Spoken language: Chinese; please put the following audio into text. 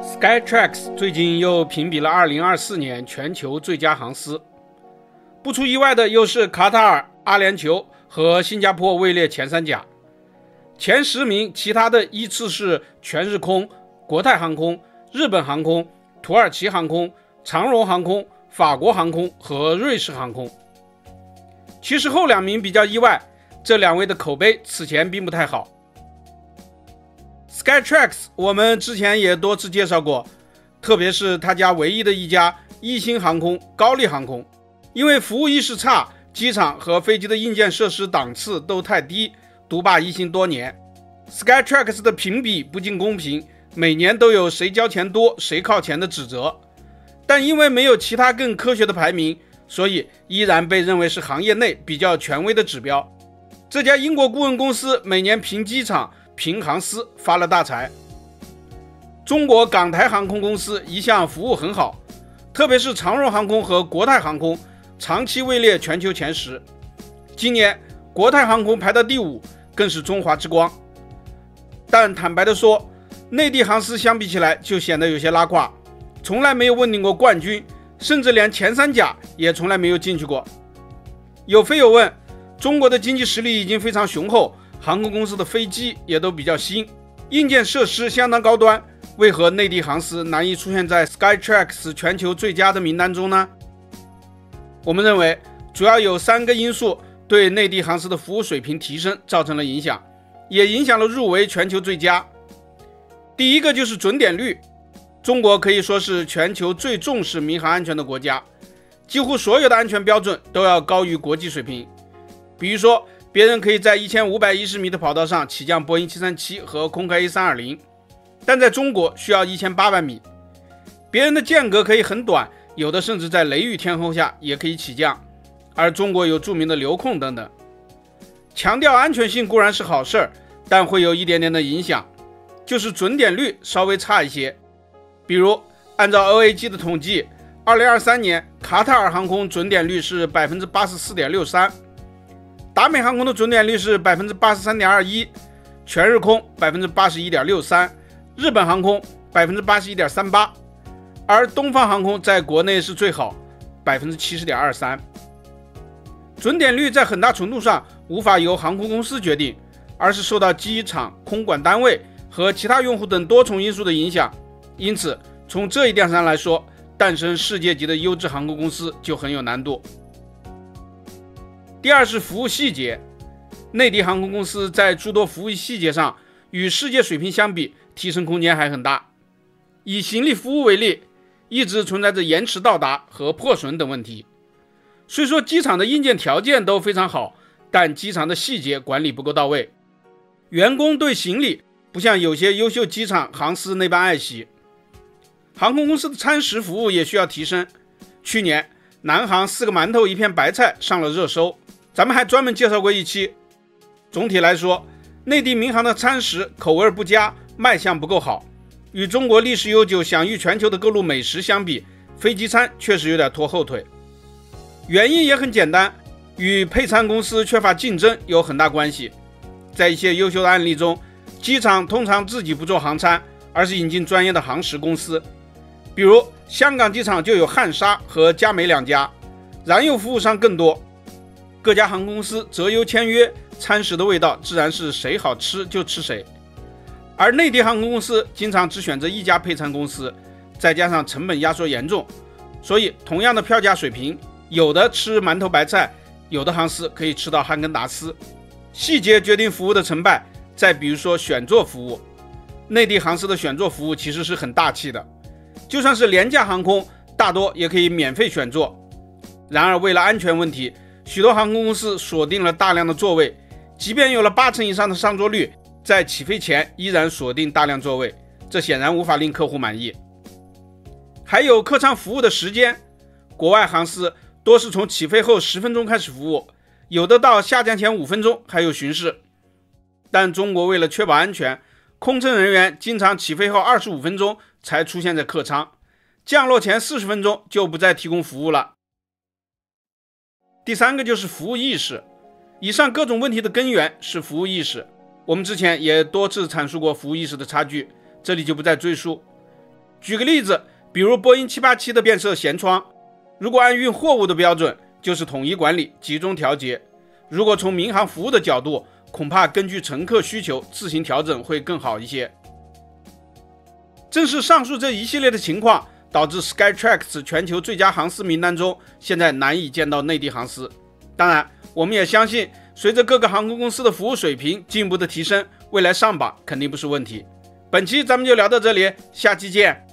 Skytrax 最近又评比了2024年全球最佳航司，不出意外的又是卡塔尔、阿联酋和新加坡位列前三甲，前10名其他的依次是全日空、国泰航空、日本航空、土耳其航空、长荣航空、法国航空和瑞士航空。其实后2名比较意外，这2位的口碑此前并不太好。Skytrax 我们之前也多次介绍过，特别是他家唯一的一家一星航空高丽航空，因为服务意识差，机场和飞机的硬件设施档次都太低，独霸一星多年。 Skytrax 的评比不尽公平，每年都有谁交钱多谁靠前的指责，但因为没有其他更科学的排名，所以依然被认为是行业内比较权威的指标。这家英国顾问公司每年评机场评航司发了大财。中国港台航空公司一向服务很好，特别是长荣航空和国泰航空长期位列全球前10，今年国泰航空排到第5，更是中华之光。但坦白的说，内地航司相比起来就显得有些拉胯，从来没有问鼎过冠军，甚至连前3甲也从来没有进去过。有飞友问，中国的经济实力已经非常雄厚，航空公司的飞机也都比较新，硬件设施相当高端，为何内地航司难以出现在 Skytrax 全球最佳的名单中呢？我们认为主要有3个因素对内地航司的服务水平提升造成了影响，也影响了入围全球最佳。第一个就是准点率，中国可以说是全球最重视民航安全的国家，几乎所有的安全标准都要高于国际水平。比如说，别人可以在1510米的跑道上起降波音737和空客 A320， 但在中国需要1800米。别人的间隔可以很短，有的甚至在雷雨天候下也可以起降，而中国有著名的流控等等。强调安全性固然是好事，但会有一点点的影响，就是准点率稍微差一些。比如按照 OAG 的统计，2023年卡塔尔航空准点率是 84.63%，达美航空的准点率是 83.21%， 全日空 81.63%， 日本航空 81.38%， 而东方航空在国内是最好 70.23%。 准点率在很大程度上无法由航空公司决定，而是受到机场、空管单位和其他用户等多重因素的影响，因此从这一点上来说，诞生世界级的优质航空公司就很有难度。第二是服务细节，内地航空公司在诸多服务细节上与世界水平相比，提升空间还很大。以行李服务为例，一直存在着延迟到达和破损等问题。虽说机场的硬件条件都非常好，但机场的细节管理不够到位，员工对行李不像有些优秀机场航司那般爱惜。航空公司的餐食服务也需要提升。去年南航4个馒头1片白菜上了热搜，咱们还专门介绍过一期。总体来说，内地民航的餐食口味不佳，卖相不够好，与中国历史悠久享誉全球的各路美食相比，飞机餐确实有点拖后腿。原因也很简单，与配餐公司缺乏竞争有很大关系。在一些优秀的案例中，机场通常自己不做航餐，而是引进专业的航食公司。比如香港机场就有汉莎和佳美2家，燃油服务商更多。各家航空公司择优签约，餐食的味道自然是谁好吃就吃谁。而内地航空公司经常只选择一家配餐公司，再加上成本压缩严重，所以同样的票价水平，有的吃馒头白菜，有的航司可以吃到汉根达斯。细节决定服务的成败。再比如说选座服务，内地航司的选座服务其实是很大气的，就算是廉价航空，大多也可以免费选座。然而为了安全问题，许多航空公司锁定了大量的座位，即便有了80%以上的上座率，在起飞前依然锁定大量座位，这显然无法令客户满意。还有客舱服务的时间，国外航司多是从起飞后10分钟开始服务，有的到下降前5分钟还有巡视。但中国为了确保安全，空乘人员经常起飞后25分钟才出现在客舱，降落前40分钟就不再提供服务了。第3个就是服务意识，以上各种问题的根源是服务意识。我们之前也多次阐述过服务意识的差距，这里就不再赘述。举个例子，比如波音787的变色舷窗，如果按运货物的标准，就是统一管理、集中调节；如果从民航服务的角度，恐怕根据乘客需求自行调整会更好一些。正是上述这一系列的情况，导致 Skytrax 全球最佳航司名单中现在难以见到内地航司。当然，我们也相信，随着各个航空公司的服务水平进一步的提升，未来上榜肯定不是问题。本期咱们就聊到这里，下期见。